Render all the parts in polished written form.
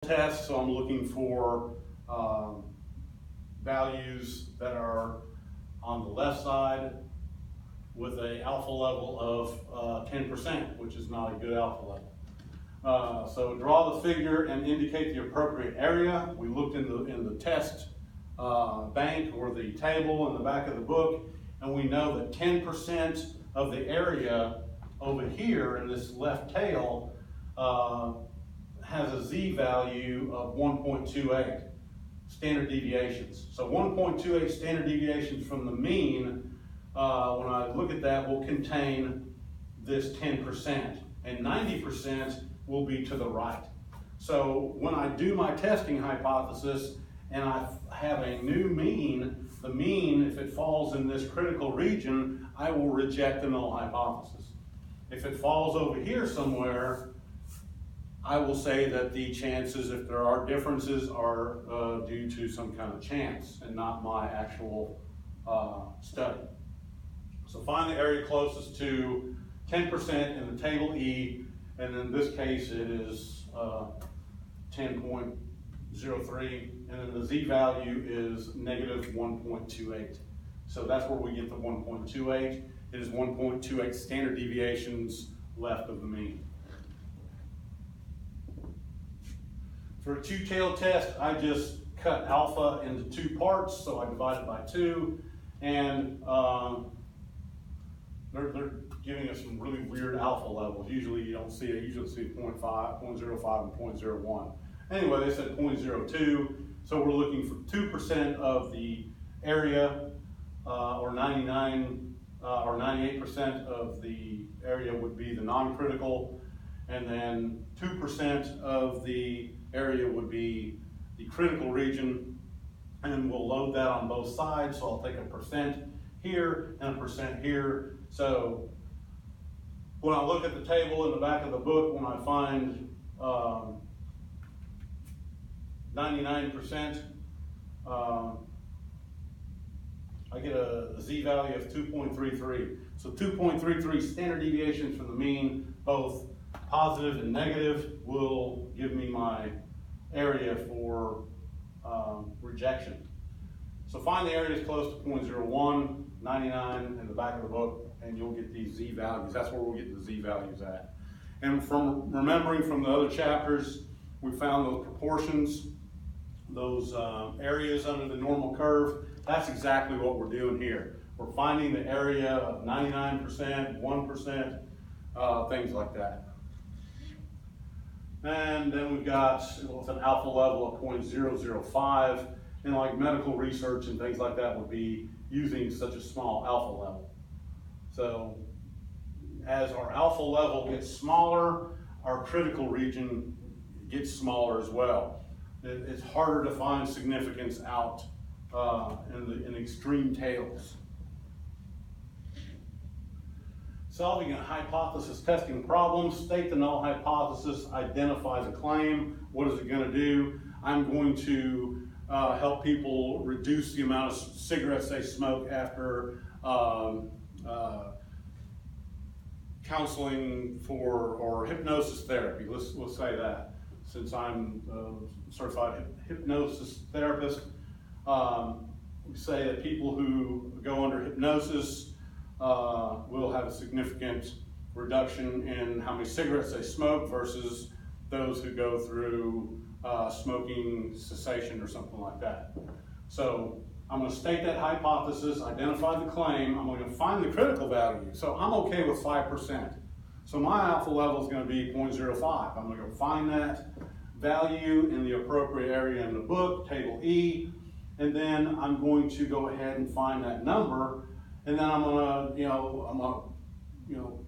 test, so I'm looking for values that are on the left side with a alpha level of 10%, which is not a good alpha level. So draw the figure and indicate the appropriate area. We looked in the test bank or the table in the back of the book, and we know that 10% of the area over here in this left tail has a z value of 1.28 standard deviations. So 1.28 standard deviations from the mean, when I look at that, will contain this 10%, and 90% will be to the right. So when I do my testing hypothesis and I have a new mean, the mean, if it falls in this critical region, I will reject the null hypothesis. If it falls over here somewhere, I will say that the chances, if there are differences, are due to some kind of chance and not my actual study. So find the area closest to 10% in the table E, and in this case it is 10.03, and then the z value is negative 1.28. So that's where we get the 1.28. It is 1.28 standard deviations left of the mean. For a two-tailed test, I just cut alpha into two parts, so I divide it by 2, and they're giving us some really weird alpha levels. Usually you don't see it, you usually see 0.5, 0.05, and 0.01. Anyway, they said 0.02, so we're looking for 2% of the area, or 99 or 98% of the area would be the non-critical, and then 2% of the area would be the critical region, and then we'll load that on both sides. So I'll take a percent here and a percent here. So when I look at the table in the back of the book, when I find 99%, I get a z value of 2.33. So 2.33 standard deviations from the mean, both positive and negative, will give me my area for rejection. So find the areas close to 0.01, 99 in the back of the book, and you'll get these z values. That's where we'll get the z values at. And from remembering from the other chapters, we found those proportions, those areas under the normal curve. That's exactly what we're doing here. We're finding the area of 99%, 1%, things like that. And then we've got with an alpha level of 0.005, and like medical research and things like that would be using such a small alpha level. So as our alpha level gets smaller, our critical region gets smaller as well. It's harder to find significance out in extreme tails. Solving a hypothesis testing problem, state the null hypothesis, identify the claim. What is it going to do? I'm going to help people reduce the amount of cigarettes they smoke after counseling or hypnosis therapy. Let's say that, since I'm a certified hypnosis therapist. We say that people who go under hypnosis will have a significant reduction in how many cigarettes they smoke versus those who go through smoking cessation or something like that. So I'm going to state that hypothesis, identify the claim, I'm going to find the critical value. So I'm okay with 5%. So my alpha level is going to be 0.05. I'm going to go find that value in the appropriate area in the book, table E, and then I'm going to go ahead and find that number. And then I'm gonna,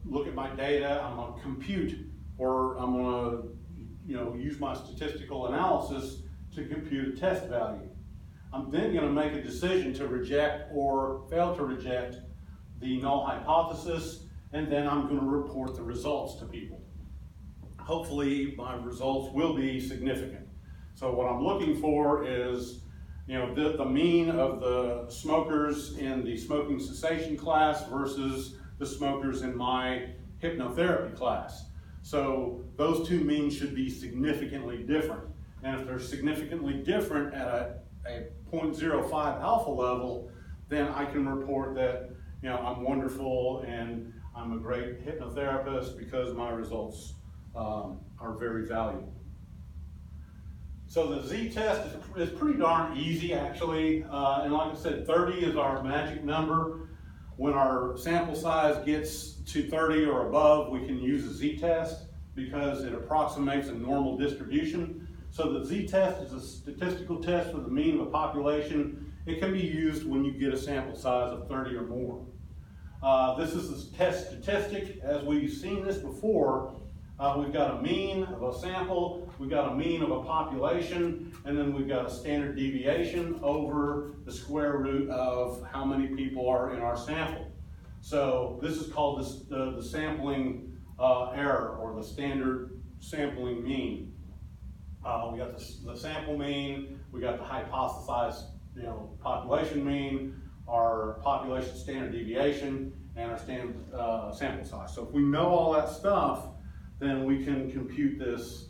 look at my data. I'm gonna compute, or I'm gonna, use my statistical analysis to compute a test value. I'm then gonna make a decision to reject or fail to reject the null hypothesis, and then I'm gonna report the results to people. Hopefully, my results will be significant. So what I'm looking for is the mean of the smokers in the smoking cessation class versus the smokers in my hypnotherapy class. So those two means should be significantly different. and if they're significantly different at a 0.05 alpha level, then I can report that, I'm wonderful and I'm a great hypnotherapist because my results are very valuable. So the Z-test is pretty darn easy, actually, and like I said, 30 is our magic number. When our sample size gets to 30 or above, we can use a Z-test because it approximates a normal distribution. So the Z-test is a statistical test for the mean of a population. It can be used when you get a sample size of 30 or more. This is the test statistic. As we've seen this before, we've got a mean of a sample, we've got a mean of a population, and then we've got a standard deviation over the square root of how many people are in our sample. So this is called the sampling error, or the standard sampling mean. We got the sample mean, we got the hypothesized population mean, our population standard deviation, and our standard sample size. So if we know all that stuff, then we can compute this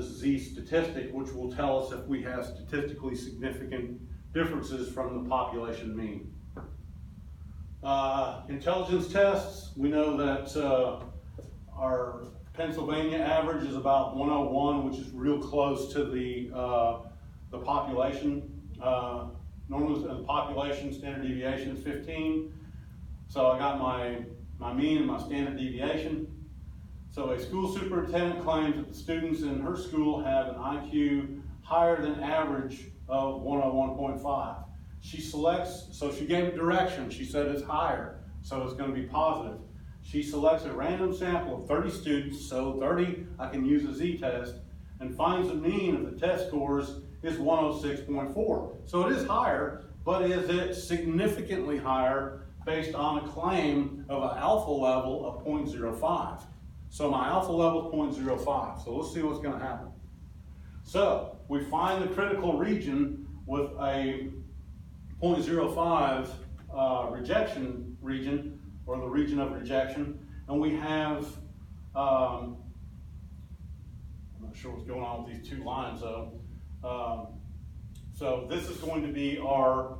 Z statistic, which will tell us if we have statistically significant differences from the population mean. Intelligence tests, we know that our Pennsylvania average is about 101, which is real close to the population. Normally the population standard deviation is 15. So I got my mean and my standard deviation. So a school superintendent claims that the students in her school have an IQ higher than average of 101.5. She selects, so she gave a direction. She said it's higher, so it's going to be positive. She selects a random sample of 30 students, so 30, I can use a Z-test, and finds the mean of the test scores is 106.4. So it is higher, but is it significantly higher based on a claim of an alpha level of 0.05? So my alpha level is 0.05. So let's see what's going to happen. So we find the critical region with a 0.05 rejection region, or the region of rejection, and we have, I'm not sure what's going on with these two lines though. So this is going to be our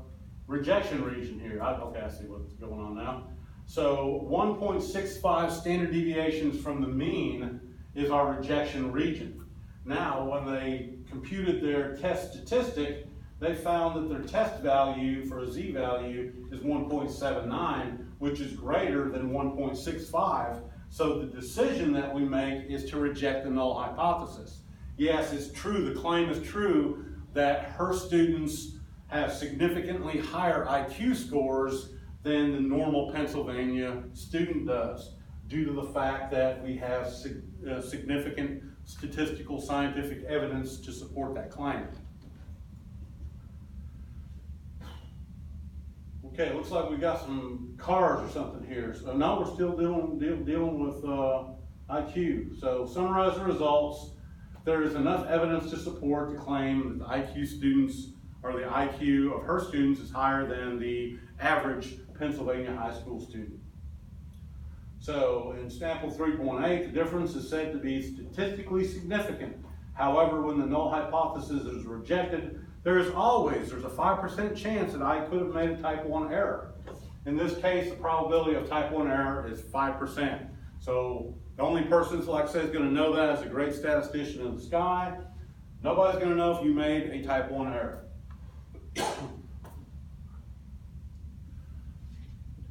rejection region here. Okay, I see what's going on now. So 1.65 standard deviations from the mean is our rejection region. Now, when they computed their test statistic, they found that their test value for a Z value is 1.79, which is greater than 1.65. So the decision that we make is to reject the null hypothesis. Yes, it's true, the claim is true that her students have significantly higher IQ scores than the normal Pennsylvania student does, due to the fact that we have significant statistical scientific evidence to support that claim. Okay, looks like we got some cars or something here. So now we're still dealing with IQ. So summarize the results. There is enough evidence to support the claim that the IQ students, or the IQ of her students, is higher than the average Pennsylvania high school student. So in sample 3.8, the difference is said to be statistically significant. However, when the null hypothesis is rejected, there's a 5% chance that I could have made a type 1 error. In this case, the probability of type 1 error is 5%. So the only person, like I said, is going to know that is a great statistician in the sky. Nobody's going to know if you made a type 1 error.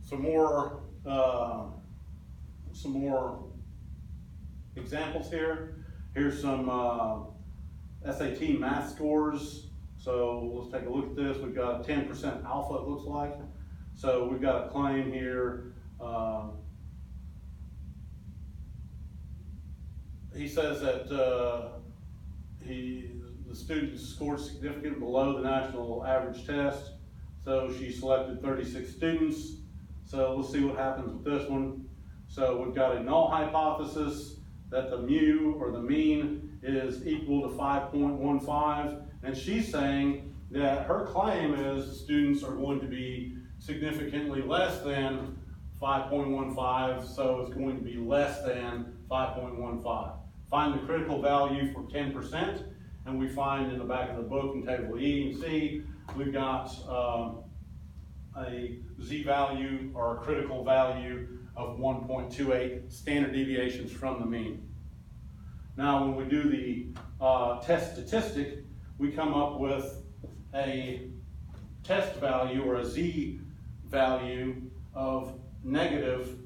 Some more examples here. Here's some SAT math scores. So let's take a look at this. We've got 10% alpha, it looks like. So we've got a claim here. He says that the student scored significantly below the national average test. So she selected 36 students. So let's see what happens with this one. So we've got a null hypothesis that the mu, or the mean, is equal to 5.15. And she's saying that her claim is students are going to be significantly less than 5.15, so it's going to be less than 5.15. Find the critical value for 10%, and we find in the back of the book in table E and C, we've got a z-value or a critical value of 1.28 standard deviations from the mean. Now, when we do the test statistic, we come up with a test value or a z-value of negative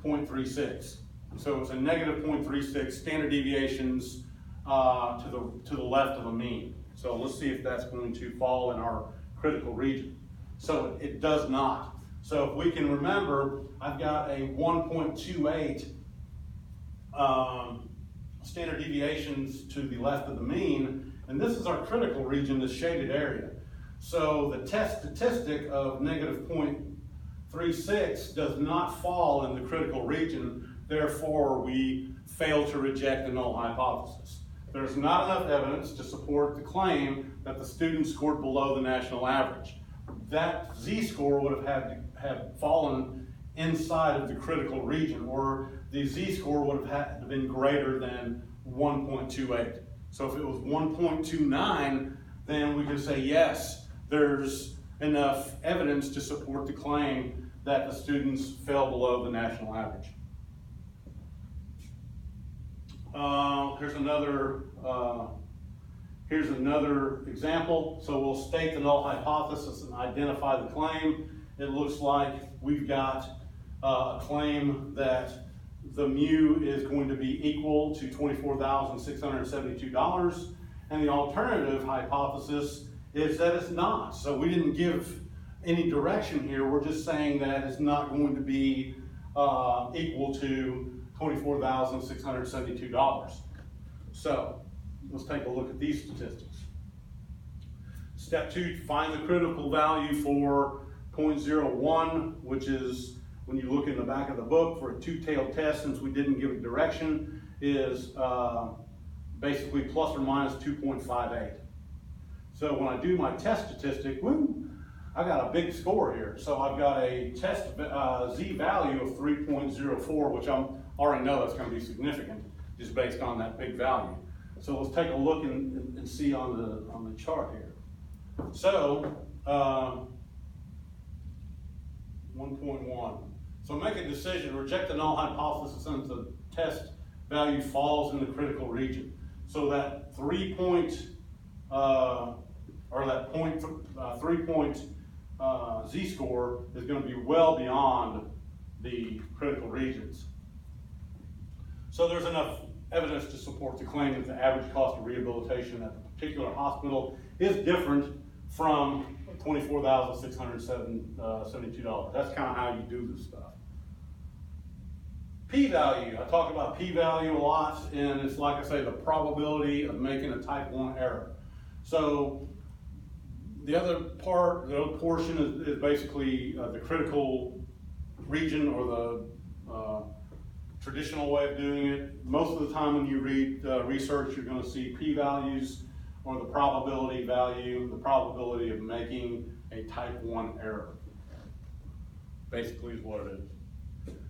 0.36. So it's a negative 0.36 standard deviations to the left of the mean. So let's see if that's going to fall in our critical region. So it does not. So if we can remember, I've got a 1.28 standard deviations to the left of the mean, and this is our critical region, this shaded area. So the test statistic of negative 0.36 does not fall in the critical region, therefore we fail to reject the null hypothesis. There's not enough evidence to support the claim that the student scored below the national average. That z-score would have had to have fallen inside of the critical region, or the z-score would have had to been greater than 1.28. So if it was 1.29, then we could say, yes, there's enough evidence to support the claim that the students fell below the national average. Here's another example. So we'll state the null hypothesis and identify the claim. It looks like we've got a claim that the mu is going to be equal to $24,672, and the alternative hypothesis is that it's not. So we didn't give any direction here. We're just saying that it's not going to be equal to $24,672. So let's take a look at these statistics. Step 2, find the critical value for 0.01, which is, when you look in the back of the book, for a two-tailed test, since we didn't give a direction, is basically plus or minus 2.58. So when I do my test statistic, I got a big score here. So I've got a test z-value of 3.04, which I already know that's going to be significant, just based on that big value. So let's take a look and see on the chart here. So 1.1. So make a decision, reject the null hypothesis since the test value falls in the critical region. So that 3 point z-score is going to be well beyond the critical regions. So there's enough evidence to support the claim that the average cost of rehabilitation at the particular hospital is different from $24,672. That's kind of how you do this stuff. P-value. I talk about p-value a lot, and it's like I say, the probability of making a type 1 error. So the other portion is basically the critical region, or the traditional way of doing it. Most of the time when you read research, you're going to see p-values, or the probability value, the probability of making a type 1 error. Basically is what it is.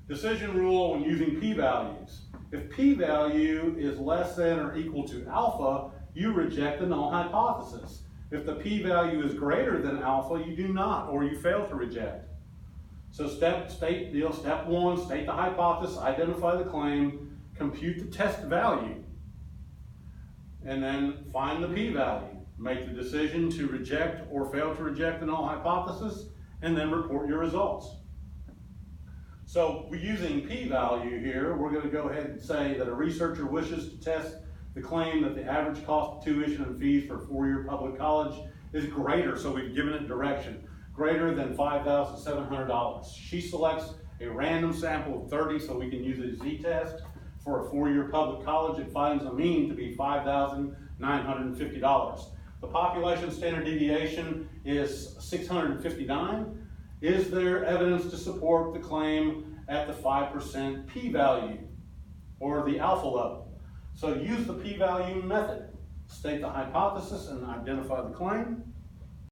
Decision rule when using p-values. If p-value is less than or equal to alpha, you reject the null hypothesis. If the p-value is greater than alpha, you do not, or you fail to reject. So step 1, state the hypothesis, identify the claim, compute the test value, and then find the p-value. Make the decision to reject or fail to reject the null hypothesis, and then report your results. So we're using p-value here. We're going to go ahead and say that a researcher wishes to test the claim that the average cost of tuition and fees for a 4-year public college is greater, so we've given it direction, greater than $5,700. She selects a random sample of 30, so we can use a z-test. For a 4-year public college, it finds the mean to be $5,950. The population standard deviation is 659. Is there evidence to support the claim at the 5% p-value, or the alpha level? So use the p-value method. State the hypothesis and identify the claim.